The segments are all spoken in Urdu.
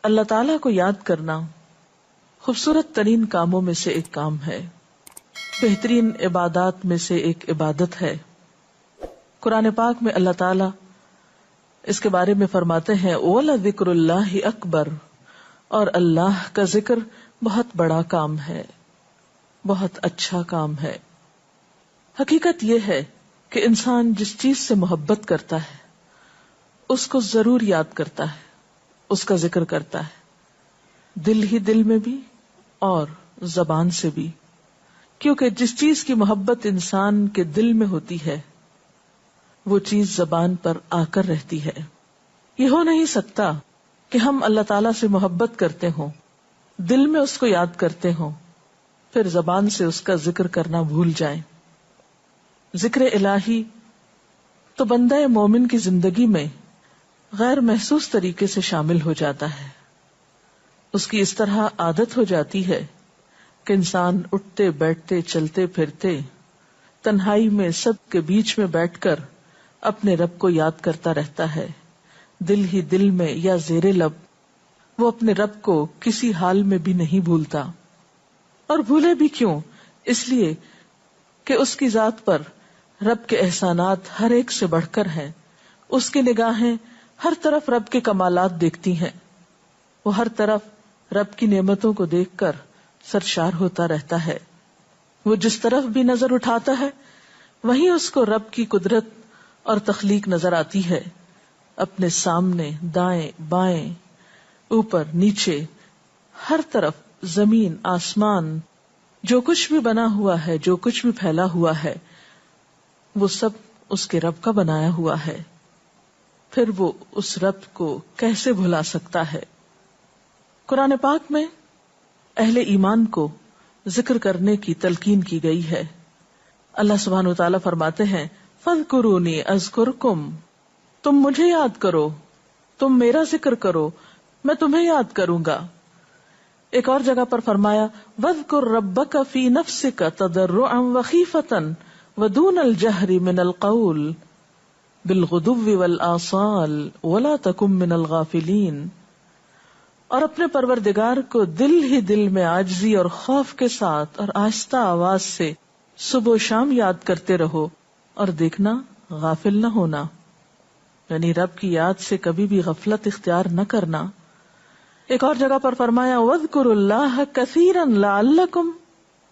اللہ تعالیٰ کو یاد کرنا خوبصورت ترین کاموں میں سے ایک کام ہے، بہترین عبادات میں سے ایک عبادت ہے۔ قرآن پاک میں اللہ تعالیٰ اس کے بارے میں فرماتے ہیں وَلَذِكْرُ اللَّهِ أَكْبَرُ، اور اللہ کا ذکر بہت بڑا کام ہے، بہت اچھا کام ہے۔ حقیقت یہ ہے کہ انسان جس چیز سے محبت کرتا ہے اس کو ضرور یاد کرتا ہے، اس کا ذکر کرتا ہے، دل ہی دل میں بھی اور زبان سے بھی، کیونکہ جس چیز کی محبت انسان کے دل میں ہوتی ہے وہ چیز زبان پر آ کر رہتی ہے۔ یہ ہو نہیں سکتا کہ ہم اللہ تعالیٰ سے محبت کرتے ہوں، دل میں اس کو یاد کرتے ہوں، پھر زبان سے اس کا ذکر کرنا بھول جائیں۔ ذکر الہی تو بندہ مومن کی زندگی میں غیر محسوس طریقے سے شامل ہو جاتا ہے، اس کی اس طرح عادت ہو جاتی ہے کہ انسان اٹھتے بیٹھتے چلتے پھرتے تنہائی میں سب کے بیچ میں بیٹھ کر اپنے رب کو یاد کرتا رہتا ہے، دل ہی دل میں یا زیر لب وہ اپنے رب کو کسی حال میں بھی نہیں بھولتا۔ اور بھولے بھی کیوں؟ اس لیے کہ اس کی ذات پر رب کے احسانات ہر ایک سے بڑھ کر ہیں، اس کی نگاہیں ہر طرف رب کے کمالات دیکھتی ہیں، وہ ہر طرف رب کی نعمتوں کو دیکھ کر سرشار ہوتا رہتا ہے۔ وہ جس طرف بھی نظر اٹھاتا ہے وہیں اس کو رب کی قدرت اور تخلیق نظر آتی ہے، اپنے سامنے، دائیں بائیں، اوپر نیچے، ہر طرف زمین آسمان، جو کچھ بھی بنا ہوا ہے، جو کچھ بھی پھیلا ہوا ہے، وہ سب اس کے رب کا بنایا ہوا ہے۔ پھر وہ اس رب کو کیسے بھلا سکتا ہے؟ قرآن پاک میں اہل ایمان کو ذکر کرنے کی تلقین کی گئی ہے۔ اللہ سبحانہ و تعالیٰ فرماتے ہیں فَاذْكُرُونِي أَذْكُرْكُمْ، تم مجھے یاد کرو، تم میرا ذکر کرو، میں تمہیں یاد کروں گا۔ ایک اور جگہ پر فرمایا وَاذْكُرْ رَبَّكَ فِي نَفْسِكَ تَضَرُّعًا وَخِيفَةً وَدُونَ الْجَهْرِ مِنَ الْقَوْلِ بِالْغُدُوِّ وَالْآصَالِ وَلَا تَكُن مِّنَ الْغَافِلِينَ، اور اپنے پروردگار کو دل ہی دل میں عاجزی اور خوف کے ساتھ اور آہستہ آواز سے صبح و شام یاد کرتے رہو، اور دیکھنا غافل نہ ہونا، یعنی رب کی یاد سے کبھی بھی غفلت اختیار نہ کرنا۔ ایک اور جگہ پر فرمایا وَاذْكُرُوا اللَّهَ كَثِيرًا لَعَلَّكُمْ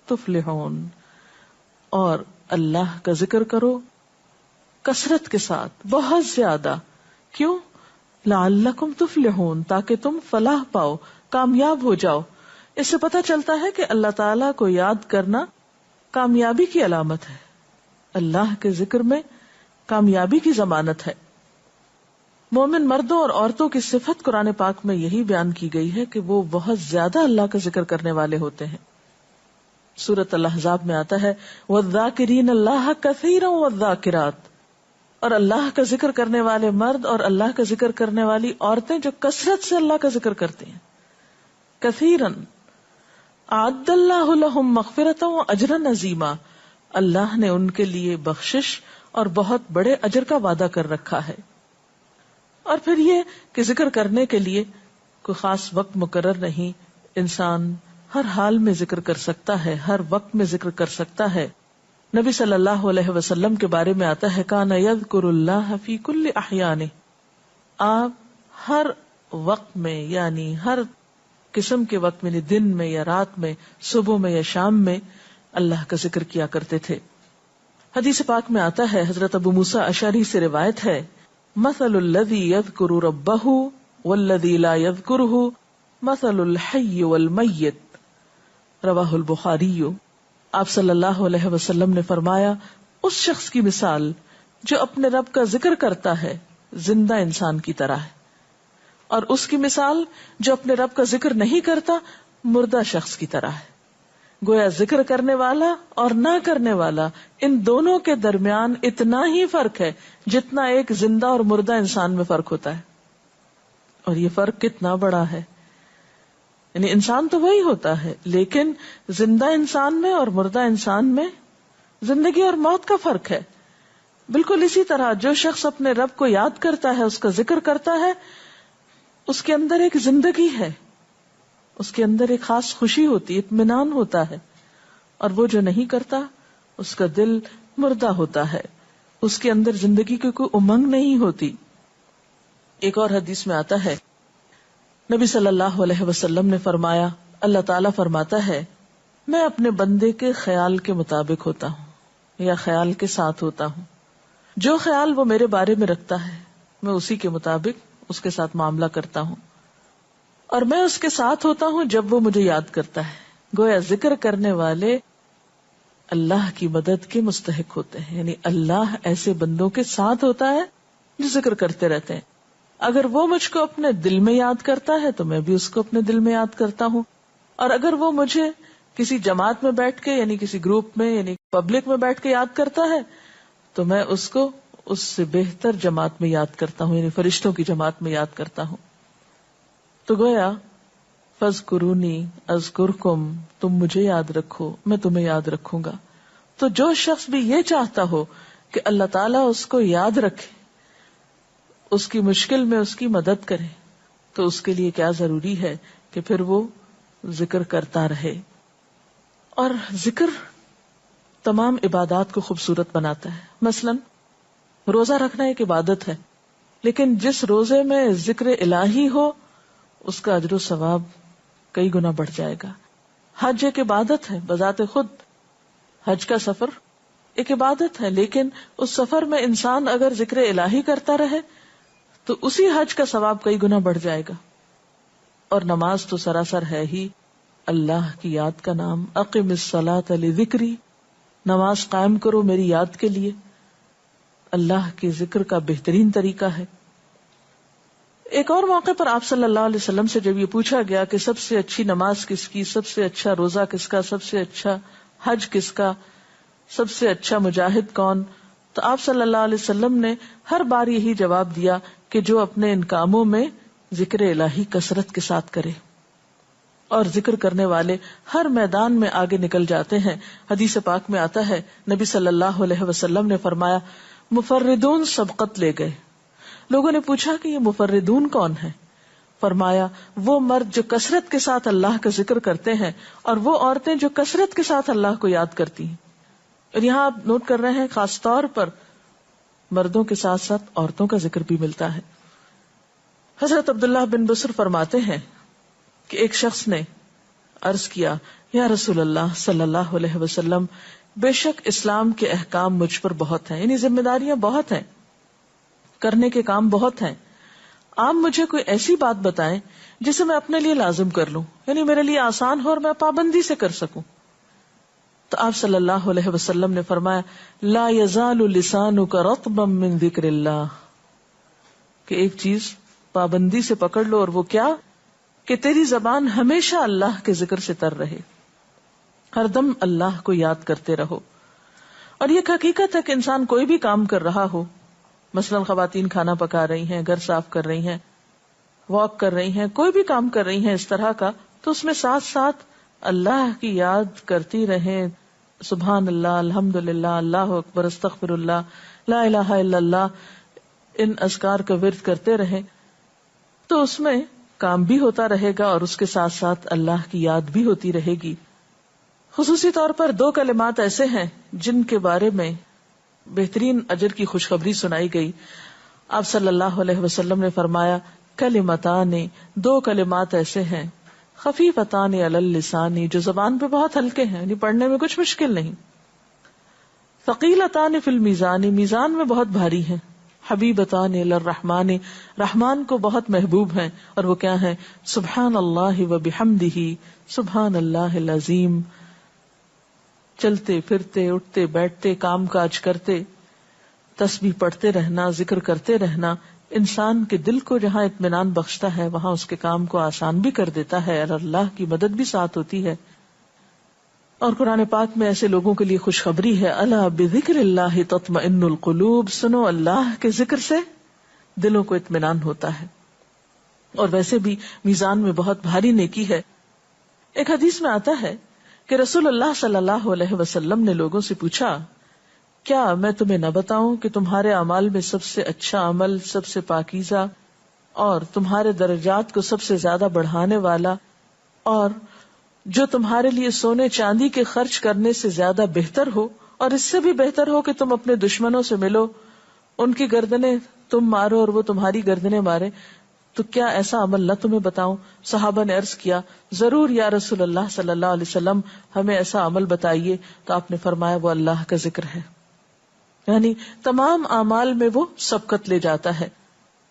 تُفْلِحُونَ، اور اللہ کا ذکر کرو کثرت کے ساتھ، بہت زیادہ۔ کیوں؟ لَعَلَّكُمْ تُفْلِحُونَ، تاکہ تم فلاح پاؤ، کامیاب ہو جاؤ۔ اس سے پتہ چلتا ہے کہ اللہ تعالیٰ کو یاد کرنا کامیابی کی علامت ہے، اللہ کے ذکر میں کامیابی کی ضمانت ہے۔ مومن مردوں اور عورتوں کی صفت قرآن پاک میں یہی بیان کی گئی ہے کہ وہ بہت زیادہ اللہ کا ذکر کرنے والے ہوتے ہیں۔ سورۃ الاحزاب میں آتا ہے وَالذَّاكِرِينَ اللَّهَ كَثِيرًا وَالذَّاكِرَاتِ، اور اللہ کا ذکر کرنے والے مرد اور اللہ کا ذکر کرنے والی عورتیں جو کثرت سے اللہ کا ذکر کرتے ہیں۔ کثیرن اعد اللہ لہم مغفرۃ واجرا عظیما، اللہ نے ان کے لیے بخشش اور بہت بڑے اجر کا وعدہ کر رکھا ہے۔ اور پھر یہ کہ ذکر کرنے کے لیے کوئی خاص وقت مقرر نہیں، انسان ہر حال میں ذکر کر سکتا ہے، ہر وقت میں ذکر کر سکتا ہے۔ نبی صلی اللہ علیہ وسلم کے بارے میں آتا ہے کان یذکر اللہ فی کل احیانہ، آپ ہر وقت میں، یعنی ہر قسم کے وقت میں، دن میں یا رات میں، صبح میں یا شام میں اللہ کا ذکر کیا کرتے تھے۔ حدیث پاک میں آتا ہے، حضرت ابو موسیٰ اشعری سے روایت ہے مثل الذی یذکر ربہ والذی لا یذکرہ مثل الحی والمیت، رواہ البخاری۔ آپ صلی اللہ علیہ وسلم نے فرمایا اس شخص کی مثال جو اپنے رب کا ذکر کرتا ہے زندہ انسان کی طرح ہے، اور اس کی مثال جو اپنے رب کا ذکر نہیں کرتا مردہ شخص کی طرح ہے۔ گویا ذکر کرنے والا اور نہ کرنے والا، ان دونوں کے درمیان اتنا ہی فرق ہے جتنا ایک زندہ اور مردہ انسان میں فرق ہوتا ہے۔ اور یہ فرق کتنا بڑا ہے، یعنی انسان تو وہی ہوتا ہے، لیکن زندہ انسان میں اور مردہ انسان میں زندگی اور موت کا فرق ہے۔ بالکل اسی طرح جو شخص اپنے رب کو یاد کرتا ہے، اس کا ذکر کرتا ہے، اس کے اندر ایک زندگی ہے، اس کے اندر ایک خاص خوشی ہوتی ہے، اطمینان ہوتا ہے. اور وہ جو نہیں کرتا اس کا دل مردہ ہوتا ہے، اس کے اندر زندگی کی کوئی امنگ نہیں ہوتی. ایک اور حدیث میں آتا ہے، نبی صلی اللہ علیہ وسلم نے فرمایا، اللہ تعالیٰ فرماتا ہے میں اپنے بندے کے خیال کے مطابق ہوتا ہوں یا خیال کے ساتھ ہوتا ہوں. جو خیال وہ میرے بارے میں رکھتا ہے میں اسی کے مطابق اس کے ساتھ معاملہ کرتا ہوں، اور میں اس کے ساتھ ہوتا ہوں جب وہ مجھے یاد کرتا ہے. گویا ذکر کرنے والے اللہ کی مدد کے مستحق ہوتے ہیں، یعنی اللہ ایسے بندوں کے ساتھ ہوتا ہے جو ذکر کرتے رہتے ہیں. اگر وہ مجھ کو اپنے دل میں یاد کرتا ہے تو میں بھی اس کو اپنے دل میں یاد کرتا ہوں، اور اگر وہ مجھے کسی جماعت میں بیٹھ کے یعنی کسی گروپ میں یعنی پبلک میں بیٹھ کے یاد کرتا ہے تو میں اس کو اس سے بہتر جماعت میں یاد کرتا ہوں، یعنی فرشتوں کی جماعت میں یاد کرتا ہوں. تو گویا فاذکرونی اذکرکم، تم مجھے یاد رکھو میں تمہیں یاد رکھوں گا. تو جو شخص بھی یہ چاہتا ہو کہ اللہ تعالیٰ اس کو یاد رکھے، اس کی مشکل میں اس کی مدد کرے، تو اس کے لیے کیا ضروری ہے کہ پھر وہ ذکر کرتا رہے. اور ذکر تمام عبادات کو خوبصورت بناتا ہے. مثلا روزہ رکھنا ایک عبادت ہے، لیکن جس روزے میں ذکر الہی ہو اس کا اجر و ثواب کئی گنا بڑھ جائے گا. حج ایک عبادت ہے بذات خود، حج کا سفر ایک عبادت ہے، لیکن اس سفر میں انسان اگر ذکر الہی کرتا رہے تو اسی حج کا ثواب کئی گنا بڑھ جائے گا. اور نماز تو سراسر ہے ہی اللہ کی یاد کا نام. اقم الصلاۃ لذکری، نماز قائم کرو میری یاد کے لیے. اللہ کے ذکر کا بہترین طریقہ ہے. ایک اور موقع پر آپ صلی اللہ علیہ وسلم سے جب یہ پوچھا گیا کہ سب سے اچھی نماز کس کی، سب سے اچھا روزہ کس کا، سب سے اچھا حج کس کا، سب سے اچھا مجاہد کون، تو آپ صلی اللہ علیہ وسلم نے ہر بار یہی جواب دیا کہ جو اپنے ان کاموں میں ذکر الہی کثرت کے ساتھ کرے. اور ذکر کرنے والے ہر میدان میں آگے نکل جاتے ہیں. حدیث پاک میں آتا ہے نبی صلی اللہ علیہ وسلم نے فرمایا مفردون سبقت لے گئے. لوگوں نے پوچھا کہ یہ مفردون کون ہے؟ فرمایا وہ مرد جو کثرت کے ساتھ اللہ کا ذکر کرتے ہیں اور وہ عورتیں جو کثرت کے ساتھ اللہ کو یاد کرتی ہیں. اور یہاں آپ نوٹ کر رہے ہیں خاص طور پر مردوں کے ساتھ ساتھ عورتوں کا ذکر بھی ملتا ہے. حضرت عبداللہ بن بصر فرماتے ہیں کہ ایک شخص نے عرض کیا یا رسول اللہ صلی اللہ علیہ وسلم، بے شک اسلام کے احکام مجھ پر بہت ہیں، یعنی ذمہ داریاں بہت ہیں، کرنے کے کام بہت ہیں. آپ مجھے کوئی ایسی بات بتائیں جسے میں اپنے لیے لازم کر لوں، یعنی میرے لیے آسان ہو اور میں پابندی سے کر سکوں. تو آپ صلی اللہ علیہ وسلم نے فرمایا لا یزال لسانک رطبا من ذکر اللہ، کہ ایک چیز پابندی سے پکڑ لو، اور وہ کیا کہ تیری زبان ہمیشہ اللہ کے ذکر سے تر رہے، ہر دم اللہ کو یاد کرتے رہو. اور یہ حقیقت ہے کہ انسان کوئی بھی کام کر رہا ہو، مثلا خواتین کھانا پکا رہی ہیں، گھر صاف کر رہی ہیں، واک کر رہی ہیں، کوئی بھی کام کر رہی ہیں اس طرح کا، تو اس میں ساتھ ساتھ اللہ کی یاد کرتی رہیں. سبحان اللہ، الحمدللہ، اللہ اکبر، استغفر اللہ، لا الہ الا اللہ، ان اذکار کا ورد کرتے رہیں، تو اس میں کام بھی ہوتا رہے گا اور اس کے ساتھ ساتھ اللہ کی یاد بھی ہوتی رہے گی. خصوصی طور پر 2 کلمات ایسے ہیں جن کے بارے میں بہترین اجر کی خوشخبری سنائی گئی. آپ صلی اللہ علیہ وسلم نے فرمایا کلمتان، 2 کلمات ایسے ہیں خفیفتان علی اللسان، جو زبان پہ بہت ہلکے ہیں، یعنی پڑھنے میں کچھ مشکل نہیں. ثقیلتان فی المیزان، میزان میں بہت بھاری ہیں. حبیبتان الی الرحمن، رحمان کو بہت محبوب ہیں، اور وہ کیا ہیں؟ سبحان اللہ و بحمدہ، سبحان اللہ العظیم. چلتے پھرتے، اٹھتے بیٹھتے، کام کاج کرتے، تسبیح پڑھتے رہنا، ذکر کرتے رہنا انسان کے دل کو جہاں اطمینان بخشتا ہے وہاں اس کے کام کو آسان بھی کر دیتا ہے، اور اللہ کی مدد بھی ساتھ ہوتی ہے. اور قرآن پاک میں ایسے لوگوں کے لیے خوشخبری ہے، الا بذکر اللہ تطمئن القلوب، سنو اللہ کے ذکر سے دلوں کو اطمینان ہوتا ہے. اور ویسے بھی میزان میں بہت بھاری نیکی ہے. ایک حدیث میں آتا ہے کہ رسول اللہ صلی اللہ علیہ وسلم نے لوگوں سے پوچھا کیا میں تمہیں نہ بتاؤں کہ تمہارے اعمال میں سب سے اچھا عمل، سب سے پاکیزہ، اور تمہارے درجات کو سب سے زیادہ بڑھانے والا، اور جو تمہارے لیے سونے چاندی کے خرچ کرنے سے زیادہ بہتر ہو، اور اس سے بھی بہتر ہو کہ تم اپنے دشمنوں سے ملو، ان کی گردنیں تم مارو اور وہ تمہاری گردنیں مارے، تو کیا ایسا عمل نہ تمہیں بتاؤں؟ صحابہ نے عرض کیا، ضرور یا رسول اللہ صلی اللہ علیہ وسلم، ہمیں ایسا عمل بتائیے. تو آپ نے فرمایا وہ اللہ کا ذکر ہے، یعنی تمام اعمال میں وہ سبقت لے جاتا ہے.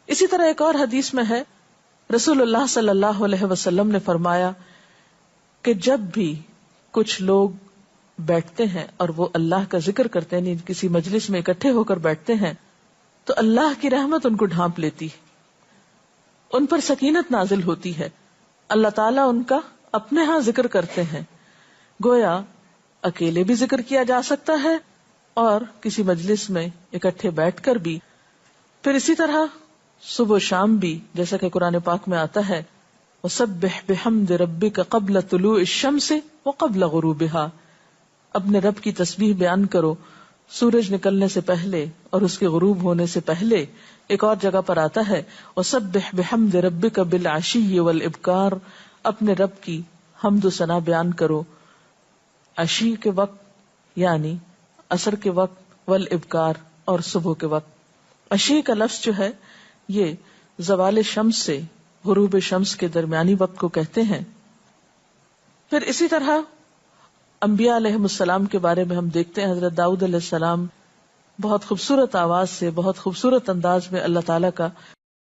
اسی طرح ایک اور حدیث میں ہے، رسول اللہ صلی اللہ علیہ وسلم نے فرمایا کہ جب بھی کچھ لوگ بیٹھتے ہیں اور وہ اللہ کا ذکر کرتے ہیں، یعنی کسی مجلس میں اکٹھے ہو کر بیٹھتے ہیں، تو اللہ کی رحمت ان کو ڈھانپ لیتی ہے، ان پر سکینت نازل ہوتی ہے. اللہ تعالیٰ ان کا اپنے ہاں ذکر کرتے ہیں. گویا اکیلے بھی ذکر کیا جا سکتا ہے اور کسی مجلس میں اکٹھے بیٹھ کر بھی. پھر اسی طرح صبح و شام بھی، جیسا کہ قرآن پاک میں آتا ہے، وَسَبِّحْ بِحَمْدِ رَبِّكَ قَبْلَ طُلُوعِ الشَّمْسِ وَقَبْلَ غُرُوبِهَا، اپنے رب کی تسبیح بیان کرو سورج نکلنے سے پہلے اور اس کے غروب ہونے سے پہلے. ایک اور جگہ پر آتا ہے وَسَبِّحْ بِحَمْدِ رَبِّكَ بِالْعَشِيِّ وَالْإِبْكَارِ، اپنے رب کی حمد و ثنا بیان کرو عشی کے وقت یعنی عصر کے وقت، والابکار اور صبح کے وقت. عشی کا لفظ جو ہے یہ زوال شمس سے غروب شمس کے درمیانی وقت کو کہتے ہیں. پھر اسی طرح انبیاء علیہ السلام کے بارے میں ہم دیکھتے ہیں، حضرت داؤد علیہ السلام بہت خوبصورت آواز سے، بہت خوبصورت انداز میں اللہ تعالیٰ کا